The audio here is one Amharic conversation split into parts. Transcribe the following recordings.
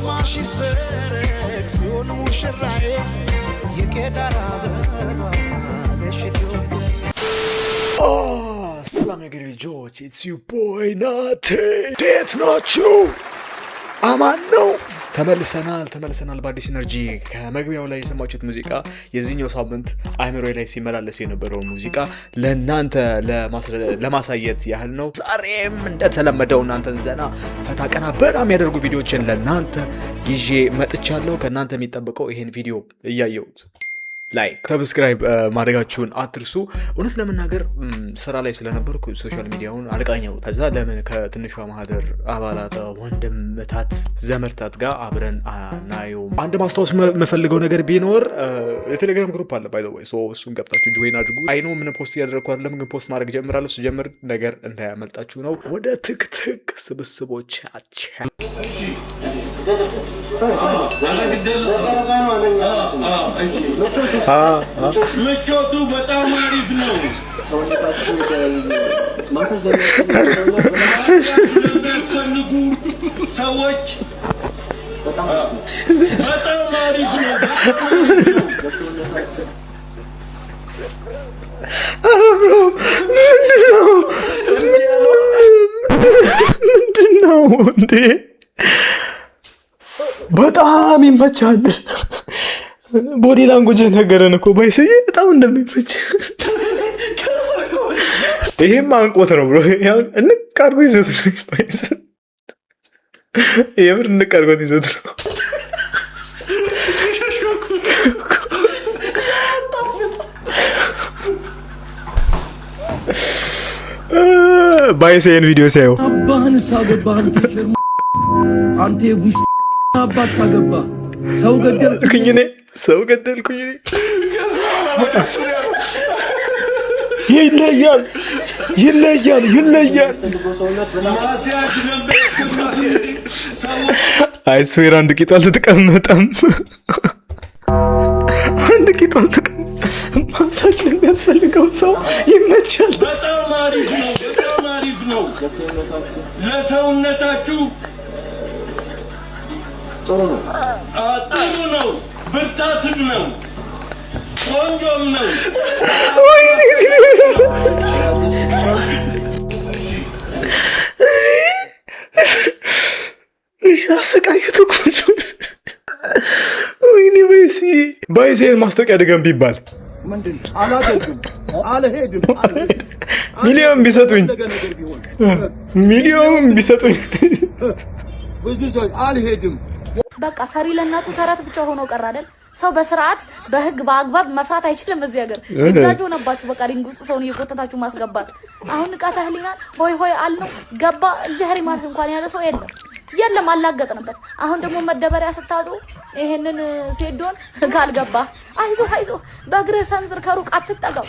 አርማሽ ይሰረቅ ሲሆን ሙሽራዬ የቄዳር አበባ ነሽ ኢትዮጵያ። ሰላም የገሬ ልጆች፣ ኢትስ ዩ ቦይ ናቴ። እንዴት ናችሁ? አማን ነው። ተመልሰናል በአዲስ ኤነርጂ። ከመግቢያው ላይ የሰማችሁት ሙዚቃ የዚህኛው ሳምንት አእምሮዬ ላይ ሲመላለስ የነበረውን ሙዚቃ ለእናንተ ለማሳየት ያህል ነው። ዛሬም እንደተለመደው እናንተን ዘና ፈታ ቀና በጣም የሚያደርጉ ቪዲዮዎችን ለእናንተ ይዤ መጥቻለሁ። ከእናንተ የሚጠበቀው ይሄን ቪዲዮ እያየሁት ላይክ ሰብስክራይብ ማድረጋችሁን አትርሱ። እውነት ለመናገር ስራ ላይ ስለነበርኩ ሶሻል ሚዲያውን አልቃኘው። ከዛ ለምን ከትንሿ ማህደር አባላት ወንድምታት ዘመርታት ጋር አብረን አናየው። አንድ ማስታወስ የምፈልገው ነገር ቢኖር የቴሌግራም ግሩፕ አለ ባይ ዘ ወይ፣ እሱን ገብታችሁ ጆይን አድርጉ። አይኖ ምን ፖስት እያደረግኩ አይደለም፣ ግን ፖስት ማድረግ ጀምራለሁ። ስጀምር ነገር እንዳያመልጣችሁ ነው። ወደ ትክትክ ስብስቦቻችን ምቾቱ በጣም አሪፍ ነው። ፈልጉ ሰዎች በጣም አሪፍ ነው። ምንድን ነው እንዴ? በጣም ይመቻል። ቦዲ ላንጉጅ ነገረን እኮ ባይሰይ በጣም እንደሚመች። ይሄም አንቆት ነው ብሎ እንቃርጎ ይዞት ነው ባይሰ የምር እንቃርጎት ይዞት ነው። ባይሰይን ቪዲዮ ሳይው አንተ ጉሽ አባት ታገባ ሰው ገደልኩኝ እኔ ይለያል። አይስዌር አንድ ቂጧ አልተቀመጠም። ማሳጅ ለሚያስፈልገው ሰው ይመቻል። በጣም አሪፍ ነው። ለሰውነታችሁ ጥሩ ነው። ብርታትም ነው። ቆንጆም ነው። ያሰቃዩት እኮ ወይኔ ባይሴን ማስታወቂያ ድገም ቢባል ሚሊዮን ቢሰጡኝ ብዙ ሰው አልሄድም። በቃ ሰሪ ለእናቱ ተረት ብቻ ሆኖ ቀር አይደል? ሰው በስርዓት በህግ በአግባብ መስራት አይችልም። እዚህ ሀገር ግዳጅ ሆነባችሁ። በቃ ሪንግ ውስጥ ሰውን እየቆጠታችሁ ማስገባት። አሁን ንቃተ ህሊና ሆይ አልነው ገባ። እግዚአብሔር ማለት እንኳን ያለ ሰው የለም አላገጥንበት። አሁን ደግሞ መደበሪያ ስታጡ ይሄንን ሴዶን ካልገባ አይዞ በእግርህ ሰንዝር፣ ከሩቅ አትጠጋው።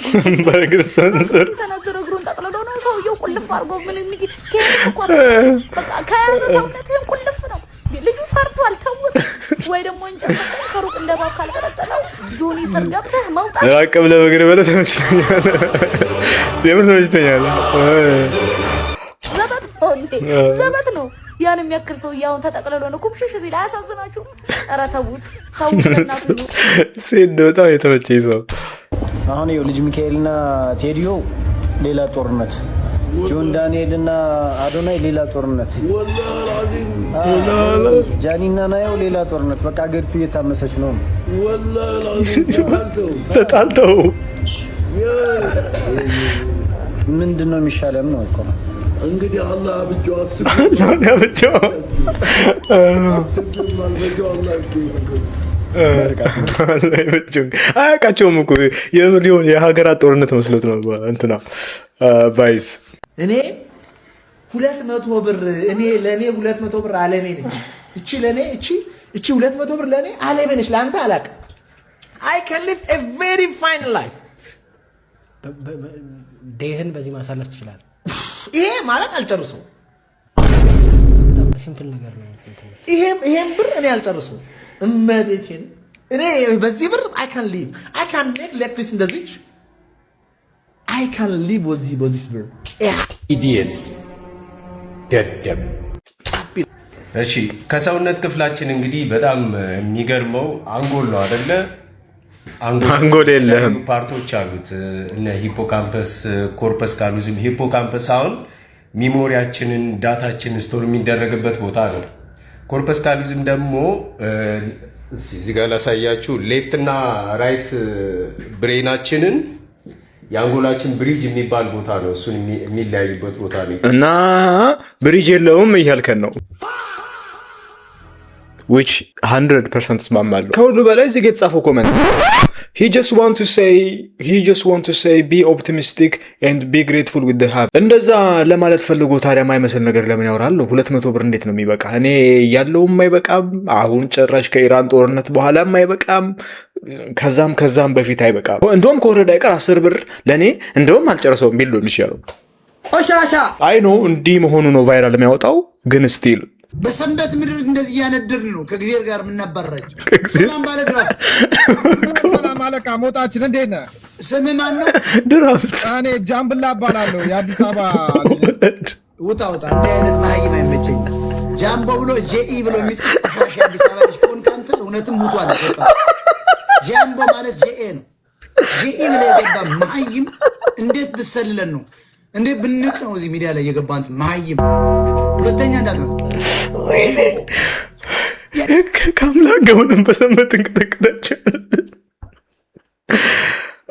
በእግርህ ሰንዝር እግሩን ጠቅልሎ ነው ሰውየው ቁልፍ አድርጎ ምን በቃ ከያዘ ሰውነትህን ቁልፍ ነው። ልጁ ፈርቷል። ተውት። ወይ ደግሞ እንጨት ከሩቅ እንደባብ ካልቀረጠለው ጆኒ ስር ገብተህ መውጣት ራቅ ብለህ በእግርህ በለ ተመችቶኛል። ዘበት ነው። ያን የሚያክል ሰው ያውን ተጠቅልሎ ነው ኩብሽሽ ሲል አያሳዝናችሁ? ኧረ ተውት። ሴት በጣም የተመቸኝ ሰው አሁን ይኸው ልጅ ሚካኤልና ቴዲዮ ሌላ ጦርነት፣ ጆን ዳንኤልና አዶናይ ሌላ ጦርነት፣ ጃኒና ናየው ሌላ ጦርነት። በቃ አገሪቱ እየታመሰች ነው። ተጣልተው ምንድን ነው የሚሻለን ነው እኮ እንግዲህ አላህ ብቻው አያውቃቸውም እኮ ሊሆን የሀገራት ጦርነት መስሎት ነው እንትና ቫይስ። እኔ 200 ብር ለእኔ 200 ብር አለሜ ነች። እቺ 200 ብር ለእኔ አለሜ ነች። ለአንተ አላውቅም። I can live a very fine life። ዴህን በዚህ ማሳለፍ ትችላለህ። ይሄ ማለት አልጨርሰው። በጣም ሲምፕል ነገር ነው። ይሄም ብር እኔ አልጨርሰው። እመቤቴን እኔ በዚህ ብር I can make like this እንደዚህ I can live with this bird. Idiots. Dead. እሺ ከሰውነት ክፍላችን እንግዲህ በጣም የሚገርመው አንጎል ነው አይደለ? አንጎል የለህም። ፓርቶች አሉት እነ ሂፖካምፐስ፣ ኮርፐስ ካሉዝም። ሂፖካምፐስ አሁን ሚሞሪያችንን ዳታችንን ስቶር የሚደረግበት ቦታ ነው። ኮርፐስ ካሉዝም ደግሞ እዚህ ጋር ላሳያችሁ፣ ሌፍት እና ራይት ብሬናችንን የአንጎላችን ብሪጅ የሚባል ቦታ ነው። እሱን የሚለያዩበት ቦታ ነው እና ብሪጅ የለውም እያልከን ነው። which 100% እስማማለሁ። ከሁሉ በላይ እዚህ ጋር የተጻፈው ኮሜንት he just want to say be optimistic and be grateful with the have እንደዛ ለማለት ፈልጎ ታዲያ የማይመስል ነገር ለምን ያወራል? 200 ብር እንዴት ነው የሚበቃ? እኔ ያለውም አይበቃም፣ አሁን ጭራሽ ከኢራን ጦርነት በኋላም አይበቃም፣ ከዛም በፊት አይበቃም። እንደውም ከወረዳ አይቀር 10 ብር ለኔ እንደውም አልጨረሰውም ቢል ነው የሚሻለው። አይ ኖ እንዲህ መሆኑ ነው ቫይራል የሚያወጣው፣ ግን ስቲል በሰንበት ምድር እንደዚህ እያነደድን ነው ከእግዚአብሔር ጋር የምናባራቸው። ሰላም ባለ ድራፍት። ሰላም አለቃ ሞጣችን እንዴት ነህ? ስምህ ማን ነው? ድራፍት። እኔ ጃምብላ እባላለሁ የአዲስ አበባ። ውጣ እንዲህ አይነት መሀይም አይመቸኝ። ጃምቦ ብሎ ጄኢ ብሎ የሚጽፍ ቆሻሻ የአዲስ አበባ ልጅ ከሆንክ አንተ እውነትም ሙቷል። ጃምቦ ማለት ጄኤ ነው። ጄኢ ብሎ የገባ መሀይም እንዴት ብሰልለን ነው? እንዴት ብንቅ ነው እዚህ ሚዲያ ላይ የገባ አንተ መሀይም። ሁለተኛ እንዳትመጣ ከአምላክ ጋር ሆነን በሰንበት እንቀጠቅጣቸዋለን።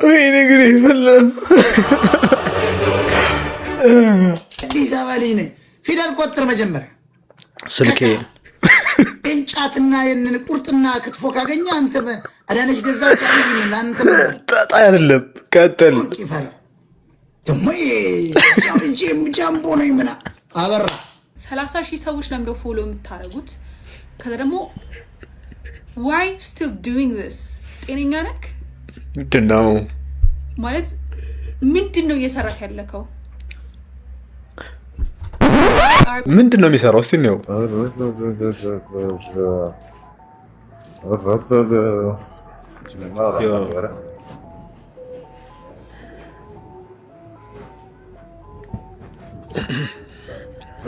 ወይኔ ግን ይፈለ አዲስ አበባ ልጅ ነኝ። ፊደል ቆጥር መጀመሪያ ስልኬ እንጫትና የንን ቁርጥና ክትፎ ካገኘ አንተ አዳነች ገዛ አንተ ጣጣ አይደለም። ቀጥል ይፈራ ደሞ ጃምቦ ነው ምና አበራ 30,000 ሰዎች ለምዶ ፎሎ የምታረጉት? ከዛ ደግሞ why still doing this? ጤነኛ ነክ ምንድነው ማለት ምንድነው እየሰራክ ያለከው? ምንድነው የሚሰራው? እስቲ ነው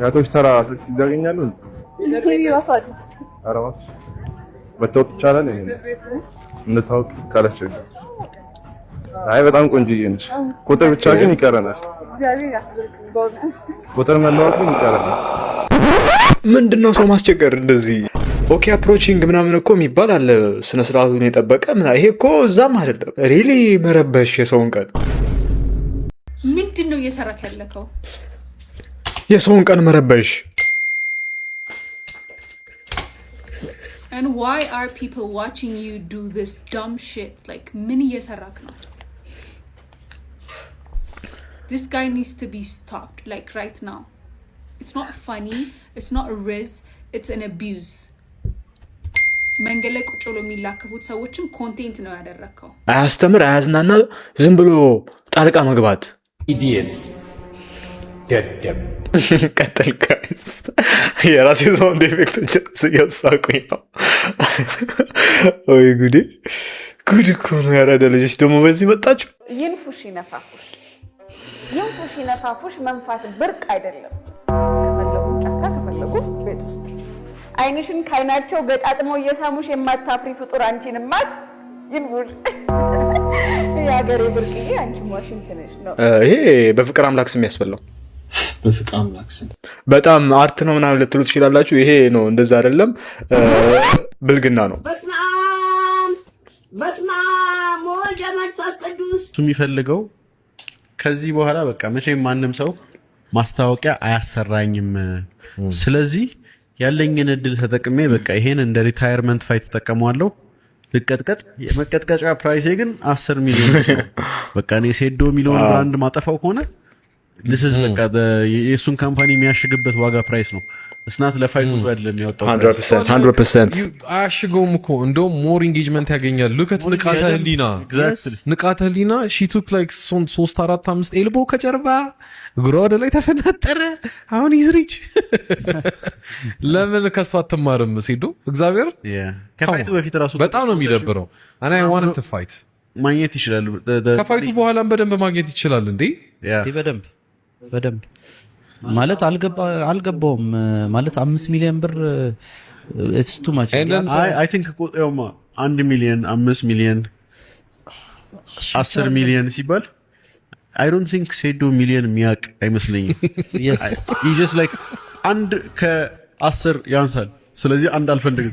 ያቶች ተራ ታክሲ ያገኛሉ። አራማት መተውት ይቻላል። እንታውቅ ካላስቸገ አይ በጣም ቆንጆዬ ነሽ። ቁጥር ብቻ ግን ይቀረናል። ቁጥር መለዋወጥ ግን ይቀረናል። ምንድነው ሰው ማስቸገር እንደዚህ? ኦኬ አፕሮቺንግ ምናምን እኮ የሚባል አለ፣ ስነ ስርዓቱን የጠበቀ ምናምን። ይሄ እኮ እዛም አይደለም። ሪሊ መረበሽ የሰውን ቀን። ምንድነው እየሰራክ ያለከው? የሰውን ቀን መረበሽ። And why are people watching you do this dumb shit? Like ምን እየሰራክ ነው? This guy needs to be stopped like right now. It's not funny, it's not a riz, it's an abuse. መንገድ ላይ ቁጭ ብሎ የሚላከፉት ሰዎችም ኮንቴንት ነው ያደረከው። አያስተምር፣ አያዝናና፣ ዝም ብሎ ጣልቃ መግባት። ኢዲየትስ ደደብ። ቀጥል ጋይስ። የራሴ ሳውንድ ኤፌክቶች እያሳቁኝ ነው። ወይ ጉዴ! ጉድ እኮ ነው። ያራዳ ልጆች ደግሞ በዚህ መጣችሁ። ይንፉሽ ይነፋፉሽ መንፋት ብርቅ አይደለም። ከፈለጉ ጫካ ከፈለጉ ቤት ውስጥ አይንሽን ካይናቸው ገጣጥመው እየሳሙሽ የማታፍሪ ፍጡር አንቺንማስ ይንፉሽ። የሀገሬ ብርቅዬ አንቺ ዋሽንግተንሽ ነው። ይሄ በፍቅር አምላክ ስም ያስበላው። በፍቅር አምላክ ስም በጣም አርት ነው ምናምን ልትሉ ትችላላችሁ። ይሄ ነው እንደዛ አይደለም፣ ብልግና ነው። በስመአብ ወወልድ ወመንፈስ ቅዱስ። የሚፈልገው ከዚህ በኋላ በቃ መቼም ማንም ሰው ማስታወቂያ አያሰራኝም። ስለዚህ ያለኝን እድል ተጠቅሜ በቃ ይሄን እንደ ሪታየርመንት ፋይት ተጠቀመዋለሁ። ልቀጥቀጥ። የመቀጥቀጫ ፕራይሴ ግን 10 ሚሊዮን ነው። በቃ እኔ ሴዶ ሚሊዮን ብራንድ ማጠፋው ከሆነ this በቃ የሱን ካምፓኒ የሚያሽግበት ዋጋ ፕራይስ ነው። እስናት ለፋይቱ አይደለም ያወጣው 100% አያሽገውም እኮ እንደውም ሞር ኢንጌጅመንት ያገኛል። ሉከት ንቃተ ህሊና she took like 3 4 5 ኤልቦ ከጀርባ እግሯ ወደ ላይ ተፈናጠረ። አሁን ይዝሪች ለምን ከሷ አትማርም? ሴዶ እግዚአብሔር ከፋይቱ በፊት ራሱ በጣም ነው የሚደብረው። and I want him to fight ማግኘት ይችላል። ከፋይቱ በኋላም በደንብ ማግኘት ይችላል እንዴ? በደንብ ማለት አልገባውም ማለት 5 ሚሊዮን ብር it's too much I think 1 ሚሊዮን 5 ሚሊዮን 10 ሚሊዮን ሲባል I don't think ሴዶ ሚሊዮን የሚያውቅ አይመስለኝም። yes you just like አንድ ከ10 ያንሳል ስለዚህ አንድ አልፈልግም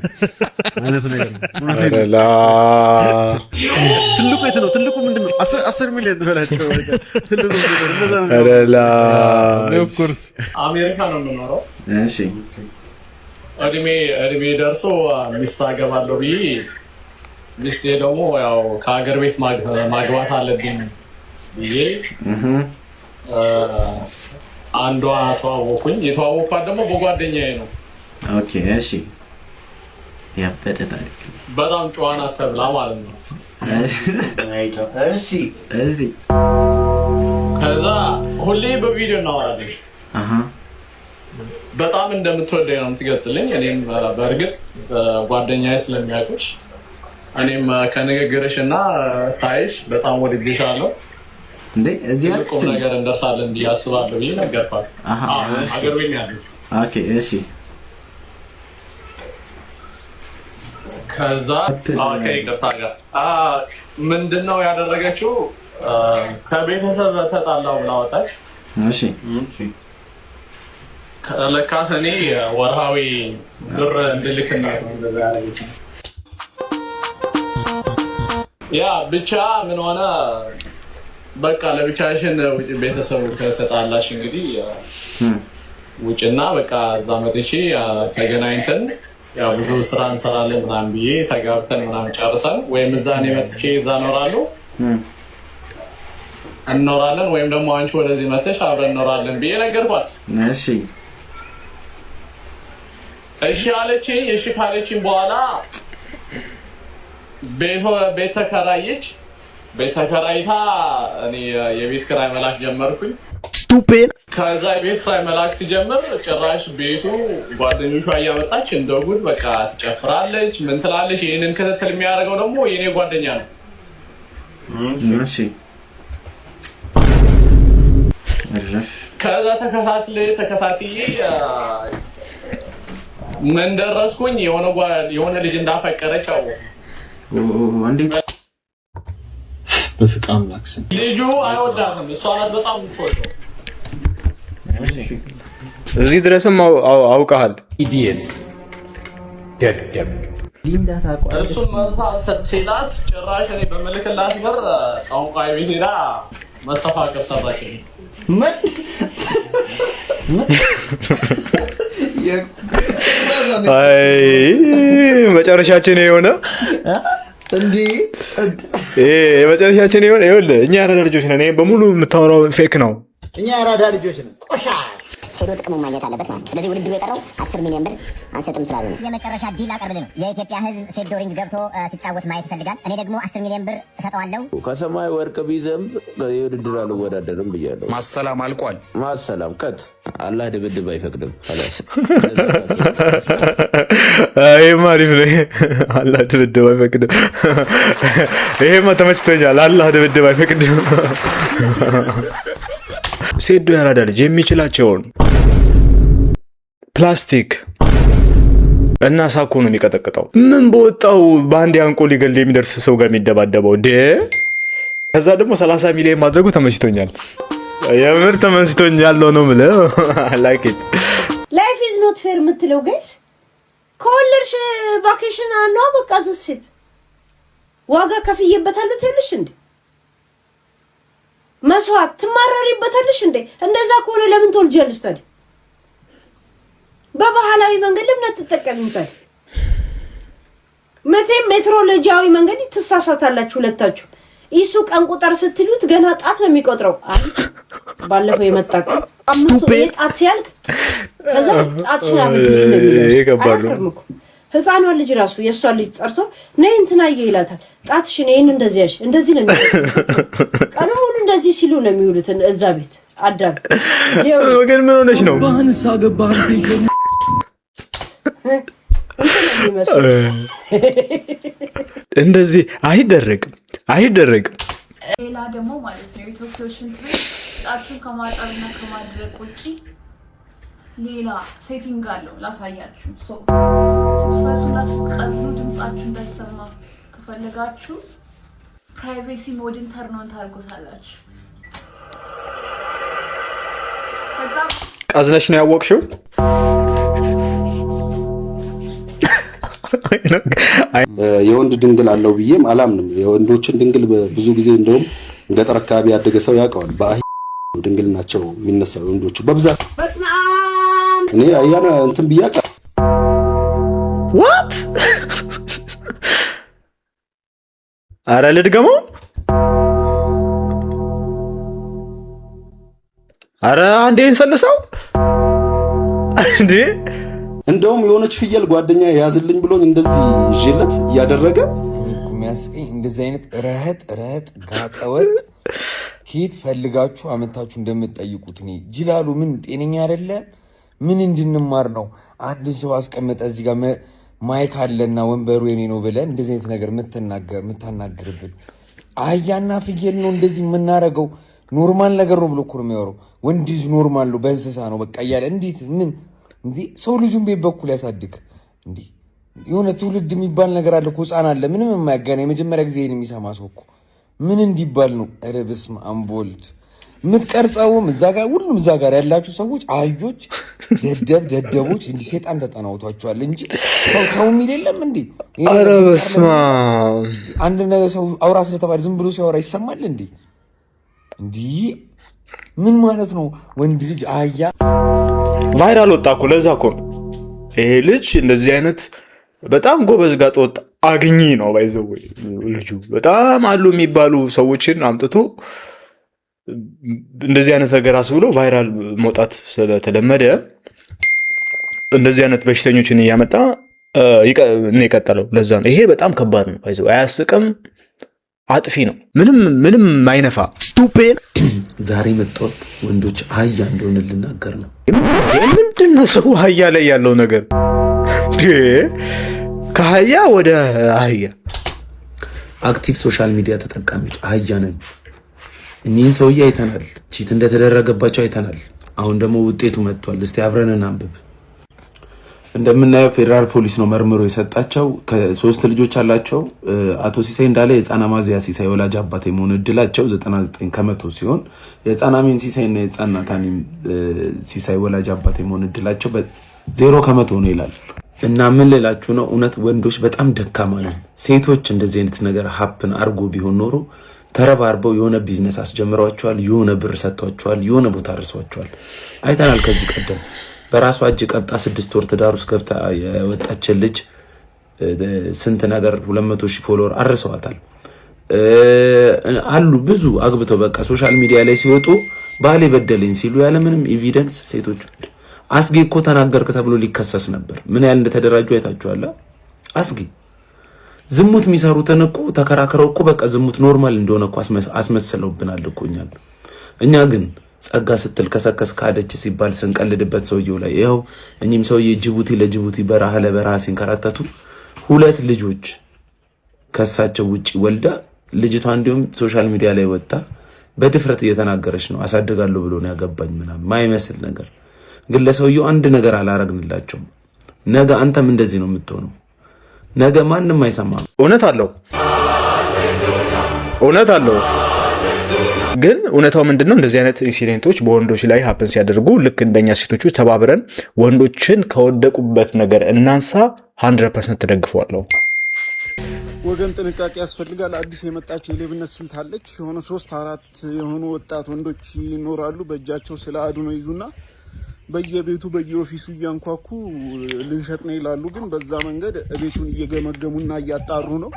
አይነት ነገር ነው። ትልቁ የት ነው? ትልቁ ምንድነው? 10 ሚሊዮን በላቸው ትልቁ of course አሜሪካ ነው የምኖረው። እሺ እድሜ ደርሶ ሚስት አገባለሁ ብዬ ሚስቴ ደግሞ ያው ከሀገር ቤት ማግባት አለብኝ ብዬ አንዷ ተዋወቅኩኝ። የተዋወቅኳት ደግሞ በጓደኛዬ ነው። ኦኬ እሺ ያበደ ታሪክ በጣም ጨዋ ናት ተብላ ማለት ነው። እሺ እዚህ ከዛ ሁሌ በቪዲዮ እናወራለን። በጣም እንደምትወደኝ ነው የምትገልጽልኝ። እኔም በእርግጥ ጓደኛዬ ስለሚያውቁሽ እኔም ከንግግርሽ እና ሳይሽ በጣም ወድጄሻለሁ። እንዴ እዚህ ቁም ነገር እንደርሳለን ብዬ አስባለሁ ብዬ ነገርኳት። አገር ቤት ነው ያለችው። ኦኬ እሺ ከዛ ይቅርታ ጋር ምንድነው ያደረገችው? ከቤተሰብ ተጣላው ብላ ወጣች። እሺ ለካስ እኔ ወርሃዊ ብር እንድልክና ነው እንደዛ ያደረገችው። ያ ብቻ ምን ሆነ በቃ ለብቻሽን ቤተሰብ ከተጣላሽ እንግዲህ ውጭና በቃ እዛ መጥቼ ተገናኝተን ያው ብዙ ስራ እንሰራለን ምናምን ብዬ ተጋብተን ምናምን ጨርሰን ወይም እዛ እኔ መጥቼ እዛ እንኖራለን ወይም ደግሞ አንቺ ወደዚህ መጥተሽ አብረን እንኖራለን ብዬ ነገርኳት። እሺ እሺ አለችኝ። እሺ ካለችኝ በኋላ ቤት ተከራየች። ቤት ተከራይታ እኔ የቤት ኪራይ መላክ ጀመርኩኝ። ስቱፒድ ከዛ የቤት ኪራይ መላክ ሲጀምር ጭራሽ ቤቱ ጓደኞቿ እያመጣች እንደ ጉድ በቃ ትጨፍራለች፣ ምን ትላለች። ይሄንን ክትትል የሚያደርገው ደግሞ የኔ ጓደኛ ነው። እሺ ከዛ ተከታትዬ ምን ደረስኩኝ? የሆነ ልጅ እንዳፈቀረች አወኩ። እንዴት በፍቅር አምላክ ስም ልጁ አይወዳትም፣ እሷ ናት በጣም የምትወደው። እዚህ ድረስም አውቀሃል። ኢዲየት ደደብ ሊንዳ ታቋል። እሱን መልሳ ሲላት ጭራሽ እኔ በመልክላት ብር ጠንቋይ ቤት ሄዳ መሰፋቀር ሰራች። ምን መጨረሻችን የሆነ እንዴ የመጨረሻችን የሆነ ይኸውልህ፣ እኛ ያራዳ ልጆች ነን። ይሄ በሙሉ የምታወራው ፌክ ነው። እኛ ያራዳ ልጆች ነን። ሄዶ ጥቅሙ ማግኘት አለበት ማለት። ስለዚህ ውድድሩ የቀረው 10 ሚሊዮን ብር አንሰጥም ስላሉ ነው። የመጨረሻ ዲል አቀርብልህ ነው። የኢትዮጵያ ሕዝብ ሴት ሪንግ ገብቶ ሲጫወት ማየት ይፈልጋል። እኔ ደግሞ 10 ሚሊዮን ብር እሰጠዋለሁ። ከሰማይ ወርቅ ቢዘንብ የውድድር አልወዳደርም ብያለሁ። ማሰላም አልቋል። ማሰላም ቀጥ አላህ ድብድብ አይፈቅድም። ይሄማ አሪፍ ነው። አላህ ድብድብ አይፈቅድም። ይሄማ ተመችቶኛል። አላህ ድብድብ አይፈቅድም። ሴዶ ያራዳ ልጅ የሚችላቸውን ፕላስቲክ እና ሳኮ ነው የሚቀጠቅጠው። ምን በወጣው በአንድ አንቆ ሊገል የሚደርስ ሰው ጋር የሚደባደበው ከዛ ደግሞ 30 ሚሊዮን ማድረጉ ተመችቶኛል። የምር ተመችቶኛል ነው የምልህ። ላይክ ኢት ላይፍ ኢዝ ኖት ፌር የምትለው ጋይስ ከወለድሽ ቫኬሽን ነው በቃ ዘሴት ዋጋ ከፍዬበታለሁ ትልሽ እንዴ መስዋዕት ትማረሪበታለሽ እንዴ? እንደዛ ከሆነ ለምን ትወልጃለሽ ታዲያ? በባህላዊ መንገድ ለምን አትጠቀሚም ታዲያ? መቼም ሜትሮሎጂያዊ መንገድ ትሳሳታላችሁ ሁለታችሁ። ኢሱ ቀን ቁጥር ስትሉት ገና ጣት ነው የሚቆጥረው። ባለፈው የመጣ ቀን አምስቱ ጣት ሲያልቅ ከዛ ጣት ሲያልቅ ነው ህፃኗ ልጅ ራሱ የእሷ ልጅ ጠርቶ ነይ እንትናዬ ይላታል። ጣትሽን ይሄን እንደዚህ ያሽ እንደዚህ ነው ቀኑ ሙሉ እንደዚህ ሲሉ ነው የሚውሉት እዛ ቤት አዳም ወገን ምን ሆነሽ ነው? ባህንሳ ገባህ እንደዚህ አይደረግም። ሌላ ደግሞ ማለት ነው ኢትዮጵያ ሽንት ቤት ጣቱን ከማጠብና ከማድረቅ ውጪ ሌላ ሴቲንግ አለው ላሳያችሁ። ስትፈሱላችሁ ቀጥሉ ድምጻችሁ እንዳይሰማ ከፈለጋችሁ ፕራይቬሲ ሞድን ተርን ኦን ታርጉታላችሁ። ቀዝነሽ ነው ያወቅሽው? የወንድ ድንግል አለው ብዬም አላምንም። የወንዶችን ድንግል ብዙ ጊዜ እንደውም ገጠር አካባቢ ያደገ ሰው ያውቀዋል። በአህ ድንግል ናቸው የሚነሳው ወንዶቹ በብዛት። እኔ አያና እንትን ብያቃ ዋት አረ ልድገመው። አረ አንዴ እንሰልሰው እንዴ። እንደውም የሆነች ፍየል ጓደኛ ያዝልኝ ብሎኝ እንደዚህ ይዤለት እያደረገ የሚያስቀኝ እንደዚህ አይነት ረህጥ ጋጠወጥ ኬት ፈልጋችሁ አመታችሁ እንደምትጠይቁት እኔ ጅላሉ ምን ጤነኛ አይደለ? ምን እንድንማር ነው? አንድ ሰው አስቀመጠ እዚህ ጋር ማይክ አለና ወንበሩ የኔ ነው ብለን እንደዚህ አይነት ነገር የምታናግርብን አህያና ፍየል ነው እንደዚህ የምናረገው? ኖርማል ነገር ነው ብሎ እኮ ነው የሚያወራው። ወንድ ልጅ ኖርማል ነው በእንስሳ ነው በቃ እያለ እንዴት ምን እንዴ ሰው ልጁን ቤት በኩል ያሳድግ እንዴ? የሆነ ትውልድ የሚባል ነገር አለ እኮ ህፃን አለ ምንም የማያገና የመጀመሪያ ጊዜ ይሄን የሚሰማ ሰው እኮ ምን እንዲባል ነው? ኧረ በስመ አብ ወልድ የምትቀርጸውም እዛ ጋር ሁሉም እዛ ጋር ያላችሁ ሰዎች አህዮች፣ ደደቦች እንዲህ ሴጣን ተጠናውቷቸዋል እንጂ ሰው ተው የሚል የለም እንዴ? ኧረ በስመ አብ አንድ ነገር ሰው አውራ ስለተባለ ዝም ብሎ ሲያወራ ይሰማል እንዴ? እንዲህ ምን ማለት ነው? ወንድ ልጅ አህያ ቫይራል ወጣ እኮ ለዛ እኮ ይሄ ልጅ እንደዚህ አይነት በጣም ጎበዝ ጋጥ ወጥ አግኝ ነው ባይዘው ልጁ በጣም አሉ የሚባሉ ሰዎችን አምጥቶ እንደዚህ አይነት ነገር አስብሎ ቫይራል መውጣት ስለተለመደ እንደዚህ አይነት በሽተኞችን እያመጣ ነው የቀጠለው። ለዛ ነው ይሄ በጣም ከባድ ነው ባይዘው አያስቅም፣ አጥፊ ነው። ምንም ማይነፋ ስቱፒድ። ዛሬ መጣሁት ወንዶች አህያ እንደሆነ ልናገር ነው። ምንድነው ሰው አህያ ላይ ያለው ነገር? ከአህያ ወደ አህያ አክቲቭ ሶሻል ሚዲያ ተጠቃሚዎች አህያ ነን። እኚህን ሰውዬ አይተናል፣ ቺት እንደተደረገባቸው አይተናል። አሁን ደግሞ ውጤቱ መጥቷል። እስቲ አብረን እናንብብ። እንደምናየው ፌዴራል ፖሊስ ነው መርምሮ የሰጣቸው። ከ3 ልጆች አላቸው። አቶ ሲሳይ እንዳለ የህፃን አማዚያ ሲሳይ ወላጅ አባት የመሆን እድላቸው 99% ሲሆን የህፃን አሜን ሲሳይ እና የህፃን ናታኒም ሲሳይ ወላጅ አባት የመሆን እድላቸው 0% ነው ይላል። እና ምን ልላችሁ ነው፣ እውነት ወንዶች በጣም ደካማ ነን። ሴቶች እንደዚህ አይነት ነገር ሀፕን አርጎ ቢሆን ኖሮ ተረባርበው የሆነ ቢዝነስ አስጀምረዋቸዋል፣ የሆነ ብር ሰጥቷቸዋል፣ የሆነ ቦታ አርሰዋቸዋል። አይተናል ከዚህ ቀደም በራሷ እጅ ቀብጣ 6 ወር ትዳር ውስጥ ገብታ የወጣችን ልጅ ስንት ነገር 200,000 ፎሎወር አርሰዋታል። አሉ ብዙ አግብተው በቃ ሶሻል ሚዲያ ላይ ሲወጡ ባሌ በደለኝ ሲሉ ያለምንም ኤቪደንስ ሴቶች አስጌ እኮ ተናገርክ ተብሎ ሊከሰስ ነበር። ምን ያህል እንደተደራጁ አይታችኋል። አስጌ ዝሙት የሚሰሩትን እኮ ተከራክረው እኮ በቃ ዝሙት ኖርማል እንደሆነ እኮ አስመስለውብናል እኮ እኛ ግን ጸጋ ስትል ከሰከስ ካደች ሲባል ስንቀልድበት ሰውየው ላይ ይኸው እኚህም ሰውዬ ጅቡቲ ለጅቡቲ በረሃ ለበረሃ ሲንከራተቱ 2 ልጆች ከሳቸው ውጪ ወልዳ ልጅቷ እንዲሁም ሶሻል ሚዲያ ላይ ወጣ በድፍረት እየተናገረች ነው። አሳድጋለሁ ብሎ ነው ያገባኝ ምናምን ማይመስል ነገር። ግን ለሰውየው አንድ ነገር አላረግንላቸውም። ነገ አንተም እንደዚህ ነው የምትሆነው። ነገ ማንም አይሰማም። እውነት አለው። ግን እውነታው ምንድነው? እንደዚህ አይነት ኢንሲደንቶች በወንዶች ላይ ሀፕን ሲያደርጉ ልክ እንደኛ ሴቶቹ ተባብረን ወንዶችን ከወደቁበት ነገር እናንሳ። 100% ተደግፈዋለሁ። ወገን ጥንቃቄ ያስፈልጋል። አዲስ የመጣች የሌብነት ስልት አለች። የሆነ 3-4 የሆኑ ወጣት ወንዶች ይኖራሉ። በእጃቸው ስለ አድኖ ይዙና በየቤቱ በየኦፊሱ እያንኳኩ ልንሸጥ ነው ይላሉ። ግን በዛ መንገድ ቤቱን እየገመገሙና እያጣሩ ነው።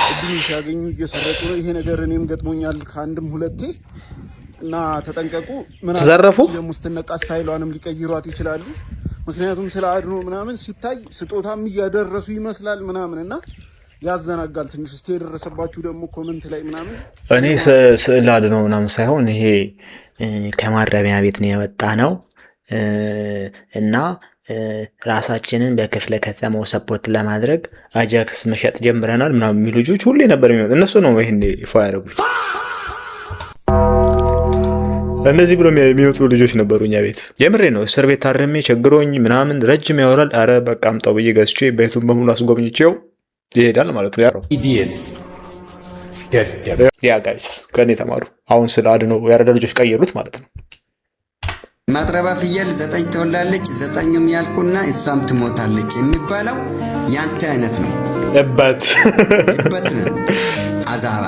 እድሉን ሲያገኙ እየሰረቁ ነው። ይሄ ነገር እኔም ገጥሞኛል ከአንድም 2 እና ተጠንቀቁ። ዘረፉ ደግሞ ስትነቃ ስታይሏንም ሊቀይሯት ይችላሉ። ምክንያቱም ስለ አድኖ ምናምን ሲታይ ስጦታም እያደረሱ ይመስላል ምናምን እና ያዘናጋል ትንሽ። እስቲ የደረሰባችሁ ደግሞ ኮመንት ላይ ምናምን። እኔ ስዕል አድኖ ምናምን ሳይሆን ይሄ ከማረሚያ ቤት ነው የወጣ ነው እና ራሳችንን በክፍለ ከተማው ሰፖርት ለማድረግ አጃክስ መሸጥ ጀምረናል ምናምን የሚሉ ልጆች ሁሌ ነበር የሚመጡት። እነሱ ነው ይሄን ፎ ያደረጉት። እነዚህ ብሎ የሚወጡ ልጆች ነበሩ እኛ ቤት። የምሬ ነው። እስር ቤት ታርሜ ቸግሮኝ ምናምን ረጅም ያወራል። አረ በቃ አምጣው ብዬ ገዝቼ ቤቱን በሙሉ አስጎብኝቼው ይሄዳል ማለት ነው። ያ ጋይስ ከእኔ ተማሩ። አሁን ስለ አድኖ ያረዳ ልጆች ቀየሩት ማለት ነው። ማጥረባ ፍየል 9 ትወላለች 9ም ያልኩና እሷም ትሞታለች የሚባለው ያንተ አይነት ነው። እበት ነው። አዛባ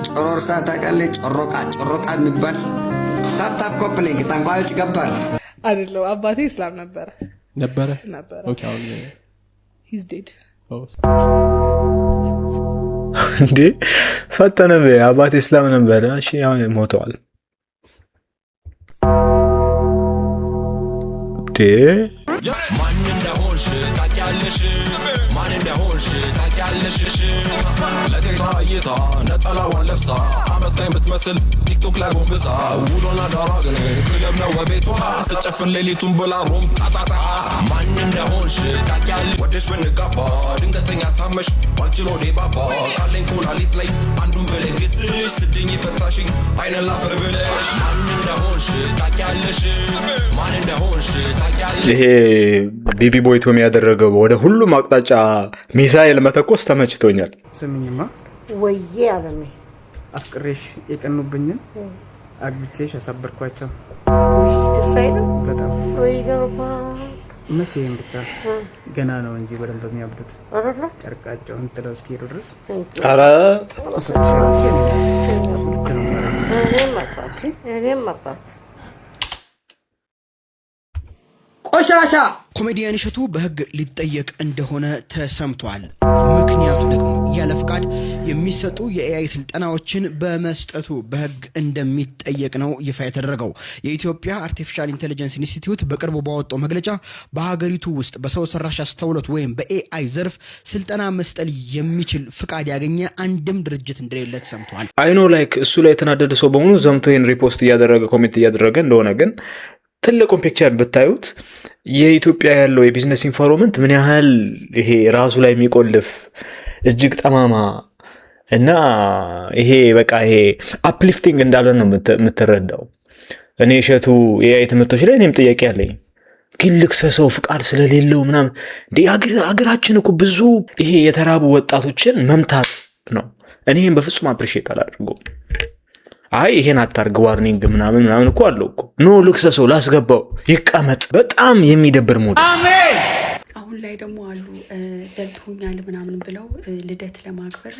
ጮሮርሳ ታውቃለህ? ጮሮቃ የሚባል ታፕ ኮፕሊንግ ጠንቋዮች ገብቷል አይደለም። አባቴ እስላም ነበረ። ኦኬ አሁን ሂዝ ዴድ እንዴ ፈተነ አባቴ እስላም ነበረ። እሺ አሁን ሞተዋል። ማን እንደሆንሽ ታውቂያለሽ? ማን እንደሆንሽ ታውቂያለሽ? ለጌታ እይታ ነጠላዋን ለብሳ አመስጋኝ ብትመስል ቲክቶክ ላይ ጎንብሳ ውሎና ዳሯ ግን ክለብ ነው በቤቷ ስጨፍን ሌሊቱን ብላ ሮም ጣጣጣ። ማን እንደሆንሽ ታውቂያለሽ? ወደሽ ብንጋባ ድንገተኛ ታመሽ ባልችል ሆዴ ባባ ቃለኝ ኩላሊት ላይ አንዱን በለግስሽ ስድኝ ፈታሽኝ አይነን ላፈር ብለሽ ማን እንደሆንሽ ታውቂያለሽ? ማን እንደሆንሽ ታውቂያለሽ? ይሄ ቢቢ ቦይቶም ያደረገው ወደ ሁሉም አቅጣጫ ሚሳኤል መተኮስ ተመችቶኛል። ስምኝማ ወይዬ አለሜ አፍቅሬሽ የቀኑብኝን አግብቼሽ ያሳበርኳቸው ተሳይለ በጣም ወይ ገባ መቼም ብቻ ገና ነው እንጂ በደንብ የሚያብዱት ጨርቃቸውን ጥለው እስኪሄዱ ድረስ ኧረ እኔም አባት ቆሻሻ ኮሜዲያን እሸቱ በህግ ሊጠየቅ እንደሆነ ተሰምቷል። ምክንያቱ ደግሞ ያለ ፍቃድ የሚሰጡ የኤአይ ስልጠናዎችን በመስጠቱ በህግ እንደሚጠየቅ ነው ይፋ የተደረገው። የኢትዮጵያ አርቲፊሻል ኢንቴሊጀንስ ኢንስቲትዩት በቅርቡ ባወጣው መግለጫ በሀገሪቱ ውስጥ በሰው ሰራሽ አስተውሎት ወይም በኤአይ ዘርፍ ስልጠና መስጠት የሚችል ፍቃድ ያገኘ አንድም ድርጅት እንደሌለ ተሰምቷል። አይኖ ላይክ እሱ ላይ የተናደደ ሰው በሙሉ ዘምቶ ይህን ሪፖስት እያደረገ ኮሜንት እያደረገ እንደሆነ ግን ትልቁን ፒክቸር ብታዩት የኢትዮጵያ ያለው የቢዝነስ ኢንቫይሮንመንት ምን ያህል ይሄ ራሱ ላይ የሚቆልፍ እጅግ ጠማማ እና ይሄ በቃ ይሄ አፕሊፍቲንግ እንዳለ ነው የምትረዳው። እኔ እሸቱ የኤአይ ትምህርቶች ላይ እኔም ጥያቄ አለኝ። ግን ልክሰሰው ፍቃድ ስለሌለው ምናምን እንደ ሀገራችን እኮ ብዙ ይሄ የተራቡ ወጣቶችን መምታት ነው። እኔም በፍጹም አፕሪሺየት አላደርገውም። አይ ይሄን አታርግ ዋርኒንግ ምናምን እኮ አለው እኮ ኖ ልክሰሰው ላስገባው ይቀመጥ። በጣም የሚደብር ሞድ። አሜን። አሁን ላይ ደግሞ አሉ ደልቶኛል ምናምን ብለው ልደት ለማክበር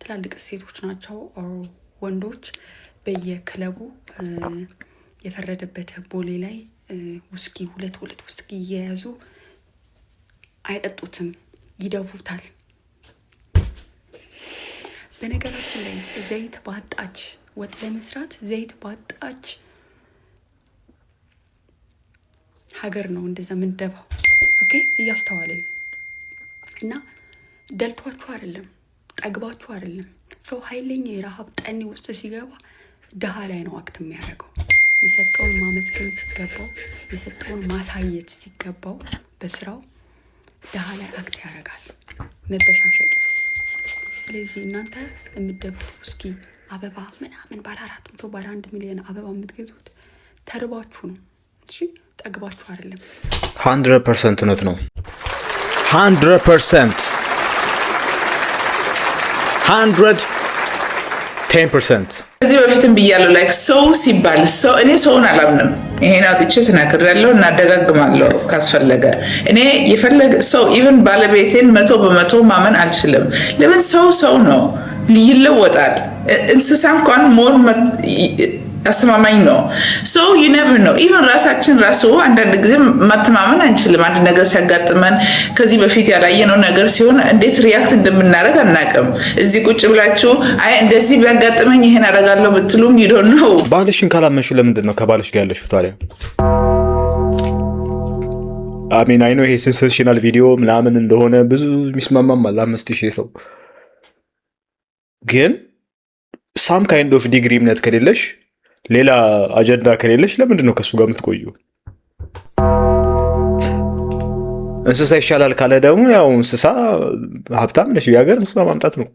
ትላልቅ ሴቶች ናቸው ወንዶች በየክለቡ የፈረደበት ቦሌ ላይ ውስኪ ሁለት ውስኪ እየያዙ አይጠጡትም፣ ይደፉታል። በነገራችን ላይ ዘይት ባጣች ወጥ ለመስራት ዘይት ባጣች ሀገር ነው እንደዛ ምንደባው። ኦኬ እያስተዋልን እና ደልቷችሁ አይደለም፣ ጠግባችሁ አይደለም። ሰው ኃይለኛ የረሃብ ጠኔ ውስጥ ሲገባ ድሃ ላይ ነው አክት የሚያደርገው። የሰጠውን ማመስገን ሲገባው፣ የሰጠውን ማሳየት ሲገባው በስራው ድሃ ላይ አክት ያደርጋል፣ መበሻሸቅ። ስለዚህ እናንተ የምትደፉት ውስኪ አበባ ምናምን ባለ 400 ባለ 1 ሚሊዮን አበባ የምትገዙት ተርባችሁ ነው። እሺ ጠግባችሁ አይደለም። 100% እውነት ነው። 100% 110%. ከዚህ በፊትም ብያለሁ። ላይክ ሰው ሲባል ሰው እኔ ሰውን አላምንም። ይሄን አውጥቼ ተናግሬያለሁ እና አደጋግማለሁ ካስፈለገ። እኔ የፈለገ ሰው ኢቭን ባለቤቴን 100% ማመን አልችልም። ለምን ሰው ነው፣ ይለወጣል። እንስሳ እንኳን ሞር አስተማማኝ ነው። ሶ ዩ ኔቨር ኖ። ኢቨን ራሳችን ራሱ አንዳንድ ጊዜ ማተማመን አንችልም። አንድ ነገር ሲያጋጥመን ከዚህ በፊት ያላየነው ነገር ሲሆን እንዴት ሪያክት እንደምናደርግ አናውቅም። እዚህ ቁጭ ብላችሁ አይ እንደዚህ ቢያጋጥመኝ ይሄን አደርጋለሁ ብትሉም ዩ ዶንት ኖ። ባልሽን ካላመንሽ ለምንድን ነው ከባልሽ ጋር ያለሽው ታዲያ? አሚን አይ ኖ ይሄ ሴንሴሽናል ቪዲዮ ምናምን እንደሆነ ብዙ የሚስማማም አለ 5000 ሰው ግን ሳም ካይንድ ኦፍ ዲግሪ እምነት ከሌለሽ ሌላ አጀንዳ ከሌለሽ ለምንድን ነው ከሱ ጋር የምትቆዩ? እንስሳ ይሻላል ካለ ደግሞ ያው እንስሳ ሀብታም ነሽ፣ የሀገር እንስሳ ማምጣት ነው።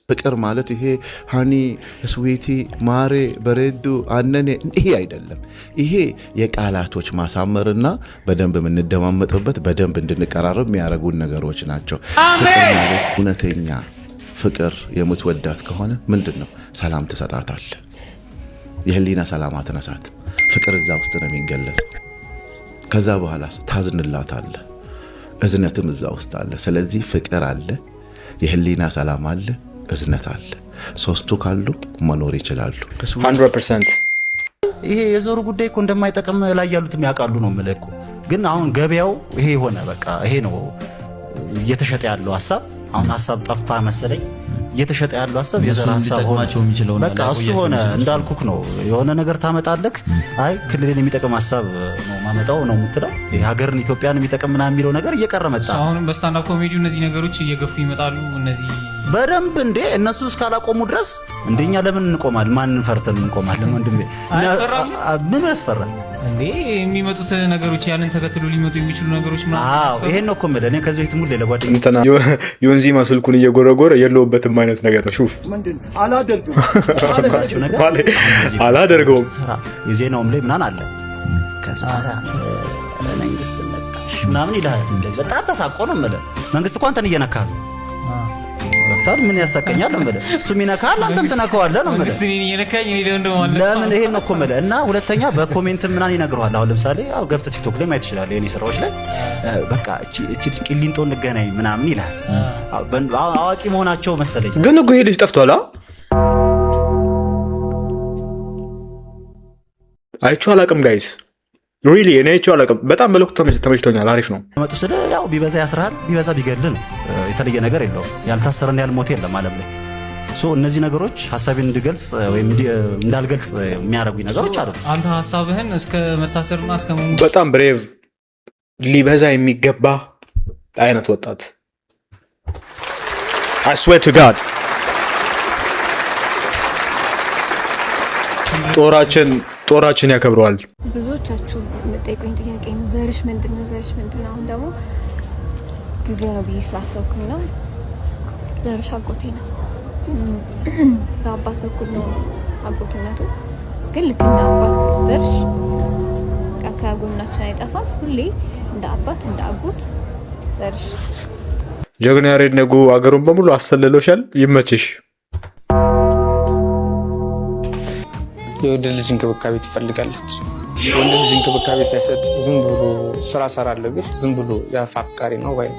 ፍቅር ማለት ይሄ ሃኒ ስዊቲ ማሬ በሬዱ አነኔ ይሄ አይደለም። ይሄ የቃላቶች ማሳመርና በደንብ የምንደማመጥበት በደንብ እንድንቀራረብ የሚያደርጉን ነገሮች ናቸው። ፍቅር ማለት እውነተኛ ፍቅር የምትወዳት ከሆነ ምንድነው? ሰላም ትሰጣታል። የህሊና ሰላም አትነሳት። ፍቅር እዛ ውስጥ ነው የሚገለጸው። ከዛ በኋላ ታዝንላታል። እዝነትም እዛ ውስጥ አለ። ስለዚህ ፍቅር አለ፣ የህሊና ሰላም አለ፣ እዝነት አለ። ሶስቱ ካሉ መኖር ይችላሉ። 100% ይሄ የዘሩ ጉዳይ እኮ እንደማይጠቅም ላይ ያሉትም ያውቃሉ ነው የምልህ እኮ። ግን አሁን ገበያው ይሄ ሆነ። በቃ ይሄ ነው እየተሸጠ ያለው ሀሳብ። አሁን ሀሳብ ጠፋ መሰለኝ። እየተሸጠ ያለው ሀሳብ የዘር ሀሳብ ሆነ። በቃ እሱ ሆነ። እንዳልኩክ ነው የሆነ ነገር ታመጣለክ። አይ ክልልን የሚጠቅም ሀሳብ ነው ማመጣው ነው የምትለው። ሀገርን ኢትዮጵያን የሚጠቅም ምናምን የሚለው ነገር እየቀረ መጣ። አሁንም በስታንድ አፕ ኮሜዲው እነዚህ ነገሮች እየገፉ ይመጣሉ። እነዚህ በደንብ እንዴ እነሱ እስካላቆሙ ድረስ እንደኛ ለምን እንቆማል? ማንን ፈርተን እንቆማለን? ወንድሜ ምን ያስፈራል እንዴ? የሚመጡት ነገሮች ያንን ተከትሎ ሊመጡ የሚችሉ ነገሮች ማለት ነው። አዎ ይሄን ነው እኮ የምልህ። እኔ ከዚህ በፊት ሙሌ ለጓደኛዬ እንትና ዮንዚማ ስልኩን እየጎረጎረ የለውበትም አይነት ነገር ነው። ሹፍ አላደርገውም። የዜናውም ላይ ምናምን አለ ከሳራ መንግስት መጣሽ ምናምን ይላል። በጣም ተሳቆ ነው የምልህ። መንግስት እኮ አንተን እየነካ ነው። ወጣት ምን ያሳቀኛል ነው የምልህ። እሱም ይነካል አንተም ትነካዋለህ ነው የምልህ። መንግስት እየነካኝ እኔ ደግሞ ለምን ይሄን ነው እኮ የምልህ። እና ሁለተኛ በኮሜንት ምናምን ይነግሩሃል። አሁን ለምሳሌ ያው ገብተህ ቲክቶክ ላይ ማየት ትችላለህ። የኔ ስራዎች ላይ በቃ እቺ ቂሊንጦ እንገናኝ ምናምን ይላል። አዋቂ መሆናቸው መሰለኝ። ግን እኮ ይሄ ልጅ ጠፍቷል። አይቼው አላውቅም ጋይስ ሪሊ እኔ አይቼው አላውቅም። በጣም መልኩ ተመችቶኛል። አሪፍ ነው። መጡ ስለ ያው ቢበዛ ያስራል ቢበዛ ቢገድል ነው። የተለየ ነገር የለውም። ያልታሰረና ያልሞተ የለም ዓለም ላይ። እነዚህ ነገሮች ሀሳቤን እንድገልጽ ወይም እንዳልገልጽ የሚያደርጉኝ ነገሮች አሉ። አንተ ሀሳብህን እስከ መታሰርና እስከ መሞት በጣም ብሬቭ ሊበዛ የሚገባ አይነት ወጣት I swear to God ጦራችን ያከብረዋል። ብዙዎቻችሁ የምጠይቁኝ ጥያቄ ነው፣ ዘርሽ ምንድነው? ዘርሽ ምንድነው? አሁን ደግሞ ጊዜው ነው ብዬ ስላሰብኩኝ ነው። ዘርሽ አጎቴ ነው። በአባት በኩል ነው አጎትነቱ፣ ግን ልክ እንደ አባት ዘርሽ ከጎናችን አይጠፋም። ሁሌ እንደ አባት እንደ አጎት ዘርሽ። ጀግና ያሬድ ነጉ አገሩን በሙሉ አሰልሎሻል። ይመችሽ። የወንድ ልጅ እንክብካቤ ትፈልጋለች። ወንድ ልጅ እንክብካቤ ሳይሰጥ ዝም ብሎ ስራ ሰራለሁ ቢል ዝም ብሎ የአፋቃሪ ነው ወይ?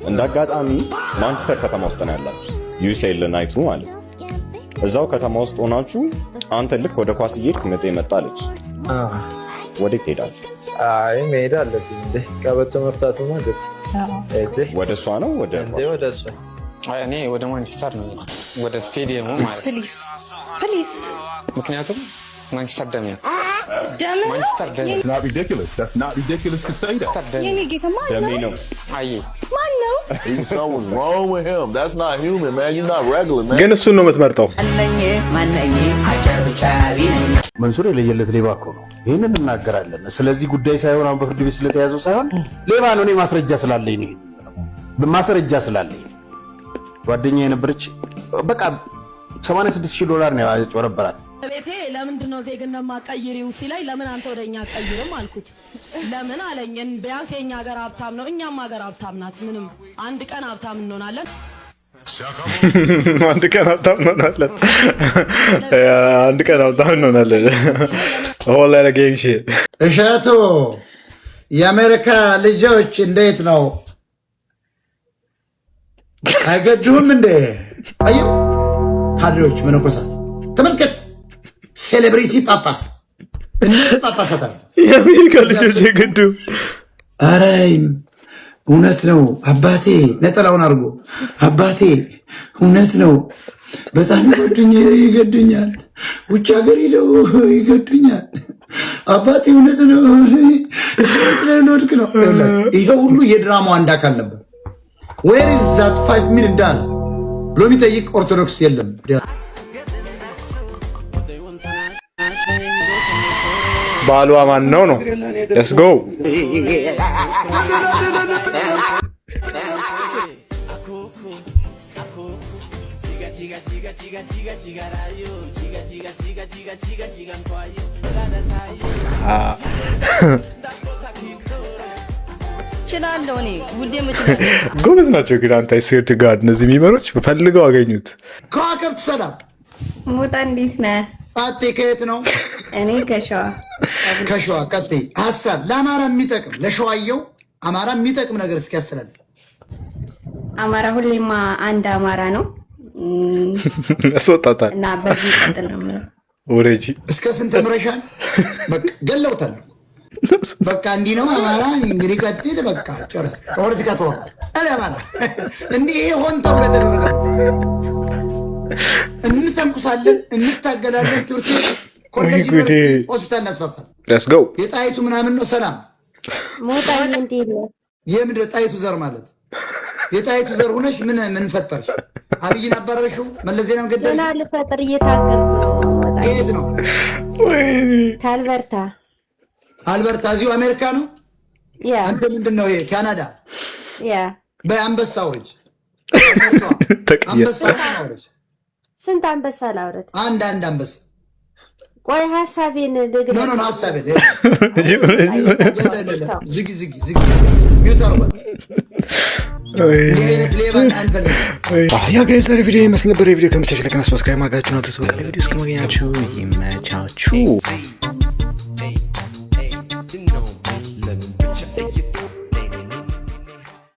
እንደ አጋጣሚ ማንቸስተር ከተማ ውስጥ ነው ያላችሁ፣ ዩሴል ናይቱ ማለት ነው። እዛው ከተማ ውስጥ ሆናችሁ አንተ ልክ ወደ ኳስ እየሄድክ ምጤ መጣለች። ወዴት ትሄዳለህ? አይ መሄድ አለብኝ እንዴ? ቀበቶ መፍታቱ ማለት ወደ እሷ ነው ወደ እሷ? እኔ ወደ ማንቸስተር ነው፣ ወደ ስቴዲየሙ ማለት ፕሊዝ ፕሊዝ። ምክንያቱም ማንቸስተር ደሜ ነው። ማንቸስተር ደሜ It's not ridiculous. That's not ridiculous to say that. የኔ ጌታ ደሜ ነው። አይ ማን ነው? Something's wrong with him. That's not human, man. You're not regular, man. ግን እሱን ነው የምትመርጠው። መንሱር የለየለት ሌባ እኮ ነው። ይህንን እናገራለን። ስለዚህ ጉዳይ ሳይሆን አሁን በፍርድ ቤት ስለተያዘው ሳይሆን ሌባ ነው። እኔ ማስረጃ ስላለኝ ነው። ማስረጃ ስላለኝ ጓደኛዬ የነበረች በቃ $86,000 ነው ያጭበረበራት። ቤቴ ለምንድን ነው ዜግነት ማቀይሪው ሲለኝ ለምን አንተ ወደኛ አትቀይርም አልኩት። ለምን አለኝ። ቢያንስ የኛ ሀገር ሀብታም ነው፣ እኛም ሀገር ሀብታም ናት። ምንም አንድ ቀን ሀብታም እንሆናለን። አንድ ቀን ሀብታም እንሆናለን። አንድ ቀን ሀብታም እንሆናለን። ሆላ ለጌንሽ እሸቱ የአሜሪካ ልጆች እንዴት ነው? አይገዱም እንዴ? አዩ ካድሬዎች መነኮሳት ተመልከት። ሴሌብሪቲ ጳጳስ እነዚህ ጳጳሳት አሉ። የአሜሪካ ልጆች የገዱ አረይም እውነት ነው አባቴ። ነጠላውን አድርጎ አባቴ እውነት ነው በጣም ይገዱኛል። ውጭ ሀገር ሄደው ይገዱኛል። አባቴ እውነት ነው ለወድቅ ነው። ይሄ ሁሉ የድራማው አንድ አካል ነበር። ዌር ኢዝ ዛት 5 ሚሊዮን ዳላር ብሎ የሚጠይቅ ኦርቶዶክስ የለም። ባሏ ማን ነው ነው? ሌትስ ጎ ችላለሁ እኔ ውዴ ጎበዝ ናቸው ግን አንተ ስዌር ቱ ጋድ እነዚህ ሚመሮች ፈልገው አገኙት። ከዋክብት ሰላም ሞጣ እንዴት ነህ? አጤ ከየት ነው? እኔ ከሸዋ። ከሸዋ ቀጥይ። ሀሳብ ለአማራ የሚጠቅም ለሸዋየው አማራ የሚጠቅም ነገር እስኪ ያስተላልፍ። አማራ ሁሌማ አንድ አማራ ነው ያስወጣታል እና በዚህ ቀጥል ነው የምለው። ወሬጂ እስከ ስንት ተምረሻል? በቃ ገለውታል። በቃ እንዲህ ነው አማራ እንግዲህ ቀጥል። በቃ ጨርስ። ፖለቲካ ተወራ አለ አማራ እንዲህ ሆን ተብሎ ተደረገ። እንተንኩሳለን፣ እንታገላለን። ትምህርት ቤት፣ ኮሌጅ፣ ሆስፒታል እናስፋፋለን። ሌትስ ጎ። የጣይቱ ምናምን ነው ሰላም ሞጣ እንዴት ነው? የምድር ጣይቱ ዘር ማለት የጣይቱ ዘር ሆነሽ ምን ፈጠርሽ? አብይን አባረርሽው፣ መለስ ዜናውን ገደልሽ። ገና ልፈጥር እየታገልኩ ነው። የት ነው? ከአልበርታ። አልበርታ እዚሁ አሜሪካ ነው። ያ አንተ ምንድን ነው? ካናዳ። ያ በአንበሳ አውርጅ። አንበሳ አውርጅ። ስንት አንበሳ ላውረድ? አንድ አንበሳ። ቆይ ሀሳቤን ልግለጽ። ኖ ሀሳቤን ዝጊ ሚውት አርጓል። ያ ጋይስ ዛሬ ቪዲዮ ይመስል ነበር። የቪዲዮ ተመቻችሁ ለከና ሰብስክራይብ ማድረጋችሁን አትርሱ። በቀጣይ ቪዲዮ እስከማገኛችሁ ይመቻችሁ።